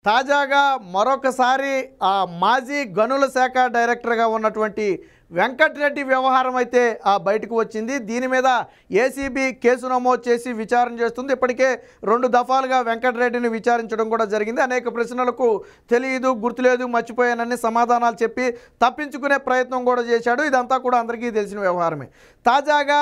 తాజాగా మరొకసారి మాజీ గనుల శాఖ డైరెక్టర్గా ఉన్నటువంటి వెంకటరెడ్డి వ్యవహారం అయితే బయటకు వచ్చింది. దీని మీద ఏసీబీ కేసు నమోదు చేసి విచారణ చేస్తుంది. ఇప్పటికే 2 దఫాలుగా వెంకటరెడ్డిని విచారించడం కూడా జరిగింది. అనేక ప్రశ్నలకు తెలియదు, గుర్తులేదు, మర్చిపోయానని సమాధానాలు చెప్పి తప్పించుకునే ప్రయత్నం కూడా చేశాడు. ఇదంతా కూడా అందరికీ తెలిసిన వ్యవహారమే. తాజాగా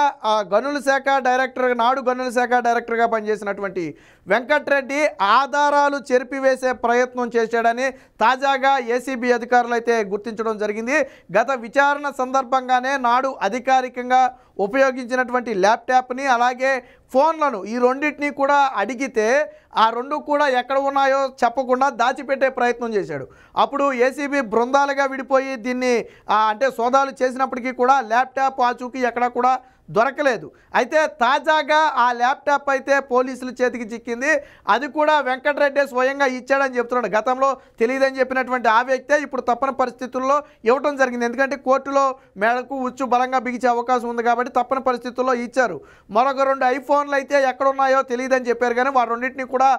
గనుల శాఖ డైరెక్టర్, నాడు గనుల శాఖ డైరెక్టర్గా పనిచేసినటువంటి వెంకటరెడ్డి ఆధారాలు చెరిపివేసే ప్రయత్నం చేశాడని తాజాగా ఏసీబీ అధికారులు అయితే గుర్తించడం జరిగింది. గత విచారణ సందర్భంగానే నాడు అధికారికంగా ఉపయోగించినటువంటి ల్యాప్టాప్ని అలాగే ఫోన్లను ఈ రెండింటినీ కూడా అడిగితే ఆ రెండు కూడా ఎక్కడ ఉన్నాయో చెప్పకుండా దాచిపెట్టే ప్రయత్నం చేశాడు. అప్పుడు ఏసీబీ బృందాలుగా విడిపోయి దీన్ని అంటే సోదాలు చేసినప్పటికీ కూడా ల్యాప్టాప్ ఆచూకీ ఎక్కడా కూడా దొరకలేదు. అయితే తాజాగా ఆ ల్యాప్టాప్ అయితే పోలీసుల చేతికి చిక్కింది. అది కూడా వెంకటరెడ్డి స్వయంగా ఇచ్చాడని చెప్తున్నాడు. గతంలో తెలియదని చెప్పినటువంటి ఆ వ్యక్తే ఇప్పుడు తప్పని పరిస్థితుల్లో ఇవ్వడం జరిగింది. ఎందుకంటే కోర్టులో మేడకు ఉచ్చు బలంగా బిగించే అవకాశం ఉంది కాబట్టి తప్పని పరిస్థితుల్లో ఇచ్చారు. మరొక 2 ఐఫోన్లు అయితే ఎక్కడున్నాయో తెలియదని చెప్పారు, కానీ వారు రెండింటినీ కూడా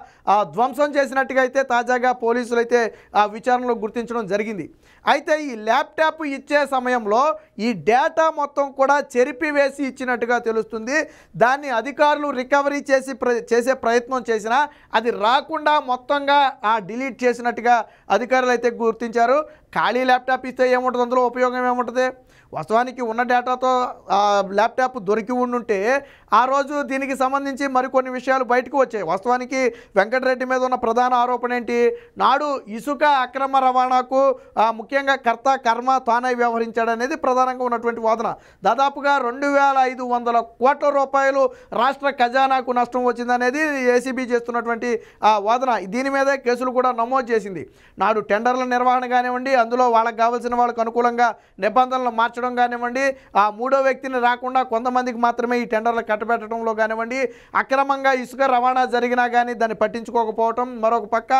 ధ్వంసం చేసినట్టుగా అయితే తాజాగా పోలీసులు అయితే ఆ విచారణలో గుర్తించడం జరిగింది. అయితే ఈ ల్యాప్టాప్ ఇచ్చే సమయంలో ఈ డేటా మొత్తం కూడా చెరిపివేసి ఇచ్చినట్టుగా తెలుస్తుంది. దాన్ని అధికారులు రికవరీ చేసే ప్రయత్నం చేసినా అది రాకుండా మొత్తంగా డిలీట్ చేసినట్టుగా అధికారులు అయితే గుర్తించారు. ఖాళీ ల్యాప్టాప్ ఇస్తే ఏముంటుంది, అందులో ఉపయోగం ఏముంటుంది? వాస్తవానికి ఉన్న డేటాతో ల్యాప్టాప్ దొరికి ఉండుంటే ఆ రోజు దీనికి సంబంధించి మరికొన్ని విషయాలు బయటకు వచ్చాయి. వాస్తవానికి వెంకటరెడ్డి మీద ఉన్న ప్రధాన ఆరోపణ ఏంటి? నాడు ఇసుక అక్రమ రవాణాకు ముఖ్యంగా కర్త కర్మ తానై వ్యవహరించాడనేది ప్రధానంగా ఉన్నటువంటి వాదన. దాదాపుగా 2500 కోట్ల రూపాయలు రాష్ట్ర ఖజానాకు నష్టం వచ్చిందనేది ఏసీబీ చేస్తున్నటువంటి వాదన. దీని మీదే కేసులు కూడా నమోదు చేసింది. నాడు టెండర్ల నిర్వహణ కానివ్వండి, అందులో వాళ్ళకి కావాల్సిన వాళ్ళకు అనుకూలంగా నిబంధనలు మార్చడం కానివ్వండి, ఆ మూడో వ్యక్తిని రాకుండా కొంతమందికి మాత్రమే ఈ టెండర్లు కట్టబెట్టడంలో కానివ్వండి, అక్రమంగా ఇసుక రవాణా జరిగినా కానీ దాన్ని పట్టించుకోకపోవటం, మరొక పక్క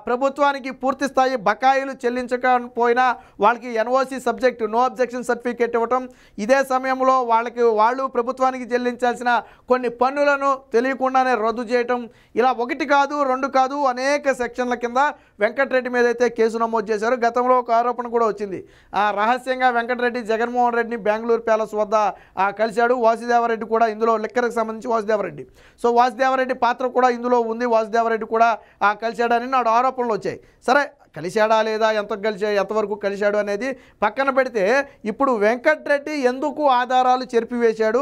ప్రభుత్వానికి పూర్తి స్థాయి బకాయిలు చెల్లించకపోయినా వాళ్ళకి NOC subject no objection certificate ఇవ్వటం, ఇదే సమయంలో వాళ్ళు ప్రభుత్వానికి చెల్లించాల్సిన కొన్ని పన్నులను తెలియకుండానే రద్దు చేయటం, ఇలా 1 కాదు 2 కాదు అనేక సెక్షన్ల కింద వెంకటరెడ్డి మీద అయితే కేసు నమోదు చేశారు. గతంలో ఒక ఆరోపణ కూడా వచ్చింది. రహస్యంగా వెంకటరెడ్డి జగన్మోహన్ రెడ్డిని బెంగళూరు ప్యాలెస్ వద్ద కలిశాడు. వాసుదేవరెడ్డి కూడా ఇందులో లిక్కర్కి సంబంధించి వాసుదేవరెడ్డి, సో వాసుదేవరెడ్డి పాత్ర కూడా ఇందులో ఉంది. వాసుదేవరెడ్డి కూడా కలిశాడని నాడు ఆరోపణలు వచ్చాయి. సరే, కలిశాడా లేదా, ఎంతవరకు కలిశాడు అనేది పక్కన పెడితే ఇప్పుడు వెంకటరెడ్డి ఎందుకు ఆధారాలు చెరిపివేశాడు,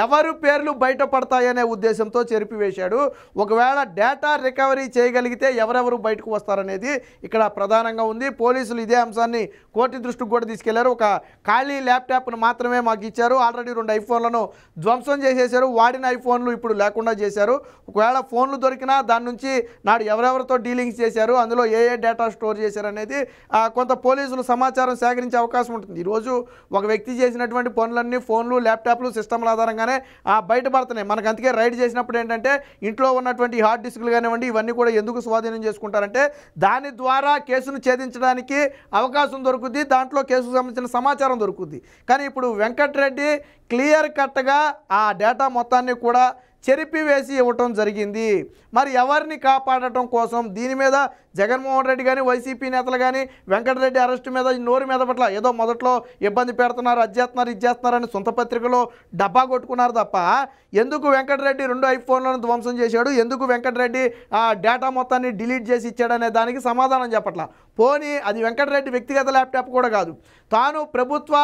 ఎవరు పేర్లు బయటపడతాయనే ఉద్దేశంతో చెరిపివేశాడు, ఒకవేళ డేటా రికవరీ చేయగలిగితే ఎవరెవరు బయటకు వస్తారనేది ఇక్కడ ప్రధానంగా ఉంది. పోలీసులు ఇదే అంశాన్ని కోర్టు దృష్టికి కూడా తీసుకెళ్లారు. ఒక ఖాళీ ల్యాప్టాప్ను మాత్రమే మాకు ఇచ్చారు, ఆల్రెడీ 2 ఐఫోన్లను ధ్వంసం చేసేశారు, వాడిన ఐఫోన్లు ఇప్పుడు లేకుండా చేశారు. ఒకవేళ ఫోన్లు దొరికినా దాని నుంచి నాడు ఎవరెవరితో డీలింగ్స్ చేశారు, అందులో ఏ డేటా స్టోర్ చేశారనేది కొంత పోలీసులు సమాచారం సేకరించే అవకాశం ఉంటుంది. ఈరోజు ఒక వ్యక్తి చేసినటువంటి పనులన్నీ ఫోన్లు, ల్యాప్టాప్లు, సిస్టమ్ల ఆధారంగానే బయటపడుతున్నాయి. మనకు అందుకే రైడ్ చేసినప్పుడు ఏంటంటే ఇంట్లో ఉన్నటువంటి హార్డ్ డిస్కులు కానివ్వండి, ఇవన్నీ కూడా ఎందుకు స్వాధీనం చేసుకుంటారంటే దాని ద్వారా కేసును ఛేదించడానికి అవకాశం దొరుకుద్ది, దాంట్లో కేసుకు సంబంధించిన సమాచారం దొరుకుద్ది. కానీ ఇప్పుడు వెంకటరెడ్డి క్లియర్ కట్గా ఆ డేటా మొత్తాన్ని కూడా చెరిపివేసి ఇవ్వటం జరిగింది. మరి ఎవరిని కాపాడటం కోసం దీని మీద జగన్మోహన్ రెడ్డి కానీ వైసీపీ నేతలు కానీ వెంకటరెడ్డి అరెస్టు మీద నోరు మీద పట్ల ఏదో మొదట్లో ఇబ్బంది పెడుతున్నారు, అది చేస్తున్నారు, ఇది చేస్తున్నారని సొంత పత్రికలో డబ్బా కొట్టుకున్నారు తప్ప ఎందుకు వెంకటరెడ్డి 2 ఐఫోన్లను ధ్వంసం చేశాడు, ఎందుకు వెంకటరెడ్డి డేటా మొత్తాన్ని డిలీట్ చేసి ఇచ్చాడనే దానికి సమాధానం చెప్పట్ల. పోనీ అది వెంకటరెడ్డి వ్యక్తిగత ల్యాప్టాప్ కూడా కాదు, తాను ప్రభుత్వ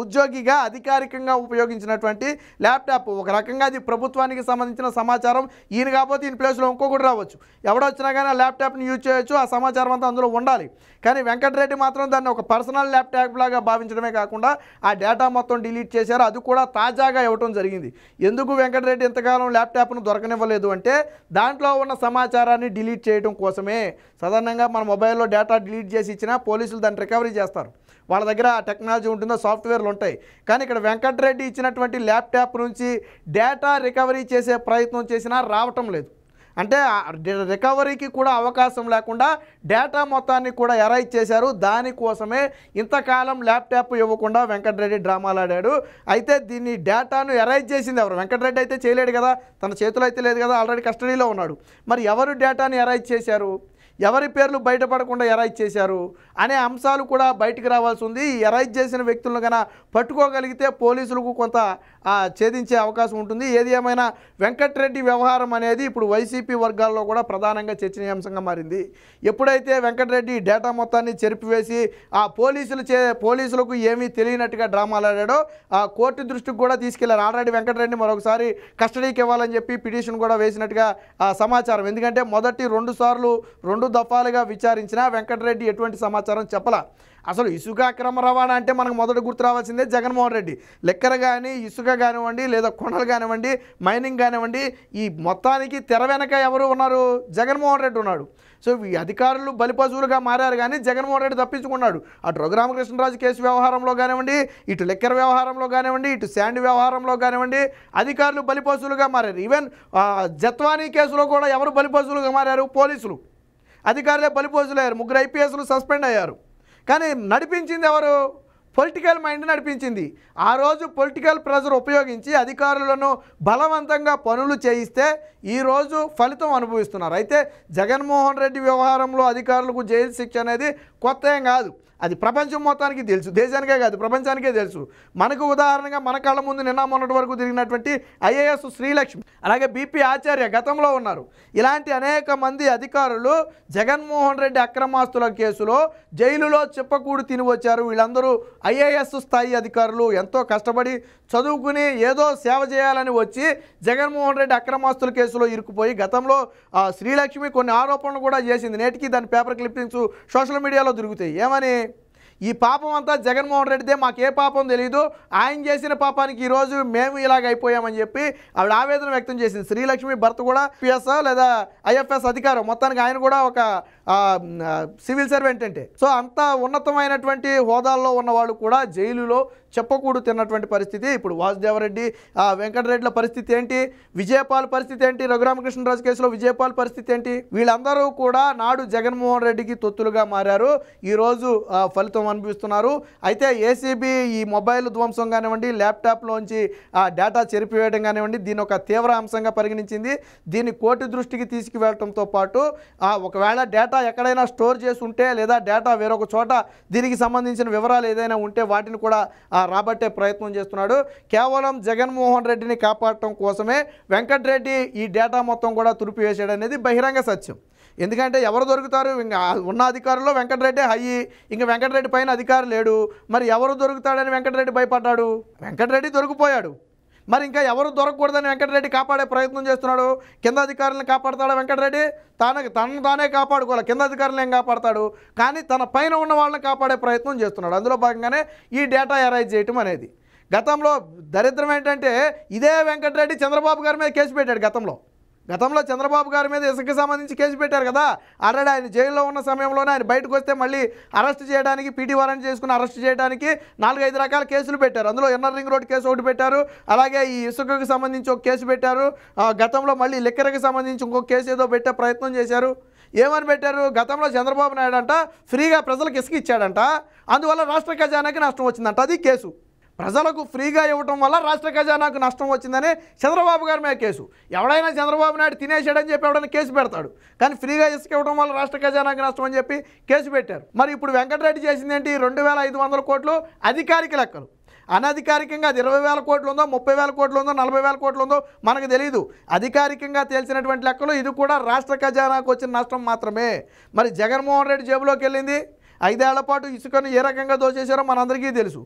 ఉద్యోగిగా అధికారికంగా ఉపయోగించినటువంటి ల్యాప్టాప్. ఒక రకంగా అది ప్రభుత్వానికి సంబంధించిన సమాచారం. ఈయన కాకపోతే ఈయన ప్లేస్లో ఇంకొకటి రావచ్చు, ఎవడొచ్చినా కానీ ఆ ల్యాప్టాప్ని యూజ్ చేయొచ్చు, ఆ సమాచారం అంతా అందులో ఉండాలి. కానీ వెంకటరెడ్డి మాత్రం దాన్ని ఒక పర్సనల్ ల్యాప్టాప్ లాగా భావించడమే కాకుండా ఆ డేటా మొత్తం డిలీట్ చేశారు. అది కూడా తాజాగా ఇవ్వటం జరిగింది. ఎందుకు వెంకటరెడ్డి ఇంతకాలం ల్యాప్టాప్ను దొరకనివ్వలేదు అంటే దాంట్లో ఉన్న సమాచారాన్ని డిలీట్ చేయడం కోసమే. సాధారణంగా మన మొబైల్లో డేటా డిలీట్ చేసి ఇచ్చినా పోలీసులు దాన్ని రికవరీ చేస్తారు, వాళ్ళ దగ్గర టెక్నాలజీ ఉంటుందో, సాఫ్ట్వేర్లు ఉంటాయి. కానీ ఇక్కడ వెంకటరెడ్డి ఇచ్చినటువంటి ల్యాప్టాప్ నుంచి డేటా రికవరీ చేసే ప్రయత్నం చేసినా రావటం లేదు. అంటే రికవరీకి కూడా అవకాశం లేకుండా డేటా మొత్తాన్ని కూడా ఎరైజ్ చేశారు. దానికోసమే ఇంతకాలం ల్యాప్టాప్ ఇవ్వకుండా వెంకటరెడ్డి డ్రామాలాడాడు. అయితే దీన్ని డేటాను ఎరైజ్ చేసింది ఎవరు? వెంకటరెడ్డి అయితే చేయలేడు కదా, తన చేతిలో అయితే లేదు కదా, ఆల్రెడీ కస్టడీలో ఉన్నాడు. మరి ఎవరు డేటాను ఎరైజ్ చేశారు? ఎవరి పేర్లు బయటపడకుండా ఎరైజ్ చేశారు అనే అంశాలు కూడా బయటికి రావాల్సి ఉంది. ఈ ఎరైజ్ చేసిన వ్యక్తులను కన్నా పట్టుకోగలిగితే పోలీసులకు కొంత ఛేదించే అవకాశం ఉంటుంది. ఏది ఏమైనా వెంకటరెడ్డి వ్యవహారం అనేది ఇప్పుడు వైసీపీ వర్గాల్లో కూడా ప్రధానంగా చర్చనీయాంశంగా మారింది. ఎప్పుడైతే వెంకటరెడ్డి డేటా మొత్తాన్ని చెరిపివేసి ఆ పోలీసులకు ఏమీ తెలియనట్టుగా డ్రామాలు ఆడాడో ఆ కోర్టు దృష్టికి కూడా తీసుకెళ్లారు. ఆల్రెడీ వెంకటరెడ్డిని మరొకసారి కస్టడీకి ఇవ్వాలని చెప్పి పిటిషన్ కూడా వేసినట్టుగా సమాచారం. ఎందుకంటే మొదటి 2 దఫాలుగా విచారించినా వెంకటరెడ్డి ఎటువంటి సమాచారం చెప్పలా. అసలు ఇసుక అక్రమ రవాణా అంటే మనకు మొదట గుర్తు రావాల్సిందే జగన్మోహన్ రెడ్డి. లెక్కర కానీ ఇసుక కానివ్వండి, లేదా కొండలు కానివ్వండి, మైనింగ్ కానివ్వండి, ఈ మొత్తానికి తెర వెనక ఎవరు ఉన్నారు? జగన్మోహన్ రెడ్డి ఉన్నాడు. సో ఈ అధికారులు బలిపశువులుగా మారారు కానీ జగన్మోహన్ రెడ్డి తప్పించుకున్నాడు. అటు రఘురామకృష్ణరాజు కేసు వ్యవహారంలో కానివ్వండి, ఇటు లెక్కర వ్యవహారంలో కానివ్వండి, ఇటు శాండ్ వ్యవహారంలో కానివ్వండి, అధికారులు బలిపశువులుగా మారారు. ఈవెన్ జత్వానీ కేసులో కూడా ఎవరు బలిపశువులుగా మారారు? పోలీసులు. అధికారులే బలిపశువులయ్యారు. 3 ఐపీఎస్లు సస్పెండ్ అయ్యారు. కానీ నడిపించింది ఎవరు? పొలిటికల్ మైండ్ నడిపించింది. ఆ రోజు పొలిటికల్ ప్రెజర్ ఉపయోగించి అధికారులను బలవంతంగా పనులు చేయిస్తే ఈరోజు ఫలితం అనుభవిస్తున్నారు. అయితే జగన్మోహన్ రెడ్డి వ్యవహారంలో అధికారులకు జైలు శిక్ష అనేది కొత్త ఏం కాదు. అది ప్రపంచం మొత్తానికి తెలుసు, దేశానికే కాదు ప్రపంచానికే తెలుసు. మనకు ఉదాహరణగా మన కళ్ళ ముందు నిన్న మొన్నటి వరకు తిరిగినటువంటి ఐఏఎస్ శ్రీలక్ష్మి, అలాగే బీపీ ఆచార్య గతంలో ఉన్నారు. ఇలాంటి అనేక మంది అధికారులు జగన్మోహన్ రెడ్డి అక్రమాస్తుల కేసులో జైలులో చెప్పకూడు తిని వచ్చారు. వీళ్ళందరూ ఐఏఎస్ స్థాయి అధికారులు, ఎంతో కష్టపడి చదువుకుని ఏదో సేవ చేయాలని వచ్చి జగన్మోహన్ రెడ్డి అక్రమాస్తుల కేసులో ఇరుక్కుపోయి గతంలో శ్రీలక్ష్మి కొన్ని ఆరోపణలు కూడా చేసింది. నేటికి దాని పేపర్ క్లిప్పింగ్స్ సోషల్ మీడియాలో దొరుకుతాయి. ఏమని? ఈ పాపం అంతా జగన్మోహన్ రెడ్డిదే, మాకే పాపం తెలియదు, ఆయన చేసిన పాపానికి ఈరోజు మేము ఇలాగ అయిపోయామని చెప్పి ఆవిడ ఆవేదన వ్యక్తం చేసింది. శ్రీలక్ష్మి భర్త కూడా పిఎస్ లేదా ఐఎఫ్ఎస్ అధికారం, మొత్తానికి ఆయన కూడా ఒక సివిల్ సర్వెంట్ అంటే. సో అంత ఉన్నతమైనటువంటి హోదాల్లో ఉన్నవాళ్ళు కూడా జైలులో చెప్పకూడు తిన్నటువంటి పరిస్థితి. ఇప్పుడు వాసుదేవరెడ్డి, వెంకటరెడ్డిల పరిస్థితి ఏంటి? విజయపాల్ పరిస్థితి ఏంటి? రఘురామకృష్ణరాజు కేసులో విజయపాల్ పరిస్థితి ఏంటి? వీళ్ళందరూ కూడా నాడు జగన్మోహన్ రెడ్డికి తొత్తులుగా మారారు. ఈరోజు ఫలితం అనిపిస్తున్నారు. అయితే ఏసీబీ ఈ మొబైల్ ధ్వంసం కానివ్వండి, ల్యాప్టాప్లోంచి డేటా చెరిపివేయడం కానివ్వండి, దీని ఒక తీవ్ర అంశంగా పరిగణించింది. దీన్ని కోర్టు దృష్టికి తీసుకువెళ్ళడంతో పాటు ఒకవేళ డేటా ఎక్కడైనా స్టోర్ చేసి ఉంటే లేదా డేటా వేరొక చోట దీనికి సంబంధించిన వివరాలు ఏదైనా ఉంటే వాటిని కూడా రాబట్టే ప్రయత్నం చేస్తున్నాడు. కేవలం జగన్మోహన్ రెడ్డిని కాపాడటం కోసమే వెంకటరెడ్డి ఈ డేటా మొత్తం కూడా తుడిపివేసాడు అనేది బహిరంగ సత్యం. ఎందుకంటే ఎవరు దొరుకుతారు? ఇంకా ఉన్న అధికారుల్లో వెంకటరెడ్డి హై, ఇంకా వెంకటరెడ్డి పైన అధికారి లేడు. మరి ఎవరు దొరుకుతాడని వెంకటరెడ్డి భయపడ్డాడు? వెంకటరెడ్డి దొరికిపోయాడు. మరి ఇంకా ఎవరు దొరకకూడదని వెంకటరెడ్డి కాపాడే ప్రయత్నం చేస్తున్నాడు. కింద అధికారులను కాపాడతాడా వెంకటరెడ్డి? తనను తానే కాపాడుకోవాలి. కింద అధికారులను ఏం కాపాడతాడు? కానీ తన పైన ఉన్న వాళ్ళని కాపాడే ప్రయత్నం చేస్తున్నాడు. అందులో భాగంగానే ఈ డేటా ఎరైజ్ చేయటం అనేది. గతంలో దరిద్రం ఏంటంటే ఇదే వెంకటరెడ్డి చంద్రబాబు గారి మీద కేసు పెట్టాడు. గతంలో చంద్రబాబు గారి మీద ఇసుకకి సంబంధించి కేసు పెట్టారు కదా. ఆల్రెడీ ఆయన జైల్లో ఉన్న సమయంలోనే ఆయన బయటకు వస్తే మళ్ళీ అరెస్ట్ చేయడానికి, పీటీ వారెంట్ చేసుకుని అరెస్ట్ చేయడానికి 4-5 రకాల కేసులు పెట్టారు. అందులో ఇన్నర్ రింగ్ రోడ్ కేసు ఒకటి పెట్టారు, అలాగే ఈ ఇసుకకి సంబంధించి ఒక కేసు పెట్టారు. గతంలో మళ్ళీ లిక్కర్కి సంబంధించి ఇంకొక కేసు ఏదో పెట్టే ప్రయత్నం చేశారు. ఏమని పెట్టారు? గతంలో చంద్రబాబు నాయుడు అంట ఫ్రీగా ప్రజలకు ఇసుక ఇచ్చాడంట, అందువల్ల రాష్ట్ర ఖజానాకి నష్టం వచ్చిందంట. అది కేసు. ప్రజలకు ఫ్రీగా ఇవ్వటం వల్ల రాష్ట్ర ఖజానాకు నష్టం వచ్చిందని చంద్రబాబు గారి మీద కేసు. ఎవడైనా చంద్రబాబు నాయుడు తినేసాడని చెప్పి ఎవడైనా కేసు పెడతాడు, కానీ ఫ్రీగా ఇసుక ఇవ్వడం వల్ల రాష్ట్ర ఖజానాకు నష్టం అని చెప్పి కేసు పెట్టారు. మరి ఇప్పుడు వెంకటరెడ్డి చేసింది ఏంటి? 2,500 కోట్లు అధికారిక లెక్కలు. అనధికారికంగా అది 20,000 కోట్లు ఉందో, 30,000 కోట్లు ఉందో, 40,000 కోట్లు ఉందో మనకు తెలియదు. అధికారికంగా తేల్చినటువంటి లెక్కలు ఇది కూడా రాష్ట్ర ఖజానాకు వచ్చిన నష్టం మాత్రమే. మరి జగన్మోహన్ రెడ్డి జేబులోకి వెళ్ళింది 5 ఏళ్ల పాటు ఇసుకను ఏ రకంగా దోచేశారో మనందరికీ తెలుసు.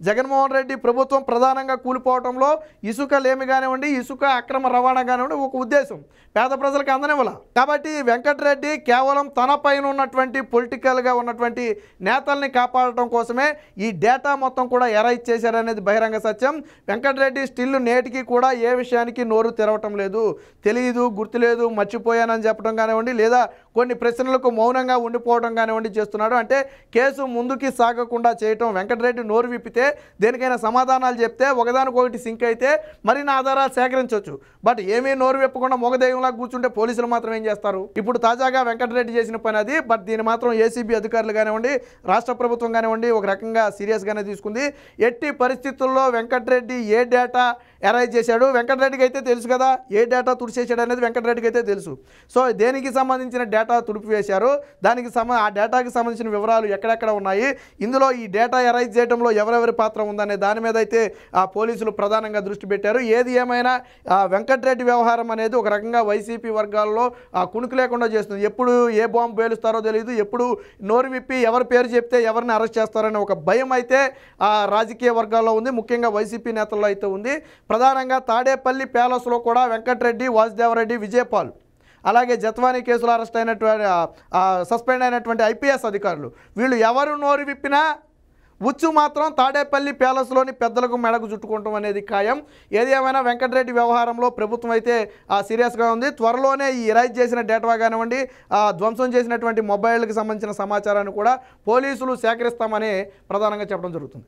జగన్మోహన్ రెడ్డి ప్రభుత్వం ప్రధానంగా కూలిపోవడంలో ఇసుక లేమి కానివ్వండి, ఇసుక అక్రమ రవాణా కానివ్వండి ఒక ఉద్దేశం, పేద ప్రజలకు అందనివ్వాల. కాబట్టి వెంకటరెడ్డి కేవలం తన పైన ఉన్నటువంటి పొలిటికల్గా ఉన్నటువంటి నేతల్ని కాపాడటం కోసమే ఈ డేటా మొత్తం కూడా ఎరైజ్ చేశారనేది బహిరంగ సత్యం. వెంకటరెడ్డి స్టిల్ నేటికి కూడా ఏ విషయానికి నోరు తెరవటం లేదు. తెలియదు, గుర్తులేదు, మర్చిపోయానని చెప్పడం కానివ్వండి, లేదా కొన్ని ప్రశ్నలకు మౌనంగా ఉండిపోవడం కానివ్వండి చేస్తున్నాడు. అంటే కేసు ముందుకి సాగకుండా చేయటం. వెంకటరెడ్డి నోరు విప్పితే, దేనికైనా సమాధానాలు చెప్తే, ఒకదానికొకటి సింక్ అయితే మరిన్ని ఆధారాలు సేకరించవచ్చు. బట్ ఏమీ నోరు విప్పకుండా మొగదెయ్యంలా కూర్చుంటే పోలీసులు మాత్రం ఏం చేస్తారు? ఇప్పుడు తాజాగా వెంకటరెడ్డి చేసిన పని అది. బట్ దీన్ని మాత్రం ఏసీబీ అధికారులు కానివ్వండి, రాష్ట్ర ప్రభుత్వం కానివ్వండి ఒక రకంగా సీరియస్గానే తీసుకుంది. ఎట్టి పరిస్థితుల్లో వెంకటరెడ్డి ఏ డేటా అరైజ్ చేశాడు. వెంకటరెడ్డికి అయితే తెలుసు కదా ఏ డేటా తుడిచేశాడు అనేది వెంకటరెడ్డికి అయితే తెలుసు. సో దేనికి సంబంధించిన డేటా తుడిపివేశారు, దానికి ఆ డేటాకి సంబంధించిన వివరాలు ఎక్కడెక్కడ ఉన్నాయి, ఇందులో ఈ డేటా అరైజ్ చేయడంలో ఎవరెవరి పాత్ర ఉందనే దాని మీద అయితే ఆ పోలీసులు ప్రధానంగా దృష్టి పెట్టారు. ఏది ఏమైనా వెంకటరెడ్డి వ్యవహారం అనేది ఒక రకంగా వైసీపీ వర్గాల్లో కుణుకు లేకుండా చేస్తుంది. ఎప్పుడు ఏ బాంబు పేలుస్తారో తెలియదు, ఎప్పుడు నోరు విప్పి ఎవరి పేరు చెప్తే ఎవరిని అరెస్ట్ చేస్తారనే ఒక భయం అయితే రాజకీయ వర్గాల్లో ఉంది, ముఖ్యంగా వైసీపీ నేతల్లో అయితే ఉంది. ప్రధానంగా తాడేపల్లి ప్యాలెస్లో కూడా వెంకటరెడ్డి, వాసుదేవరెడ్డి, విజయపాల్ అలాగే జత్వానీ కేసులో అరెస్ట్ అయినటువంటి సస్పెండ్ అయినటువంటి ఐపీఎస్ అధికారులు వీళ్ళు ఎవరు నోరు విప్పినా ఉచ్చు మాత్రం తాడేపల్లి ప్యాలెస్లోని పెద్దలకు మెడకు చుట్టుకోవటం అనేది ఖాయం. ఏది ఏమైనా వెంకటరెడ్డి వ్యవహారంలో ప్రభుత్వం అయితే సీరియస్గా ఉంది. త్వరలోనే ఈ ఎరైజ్ చేసిన డేటా కానివ్వండి, ధ్వంసం చేసినటువంటి మొబైల్కి సంబంధించిన సమాచారాన్ని కూడా పోలీసులు సేకరిస్తామని ప్రధానంగా చెప్పడం జరుగుతుంది.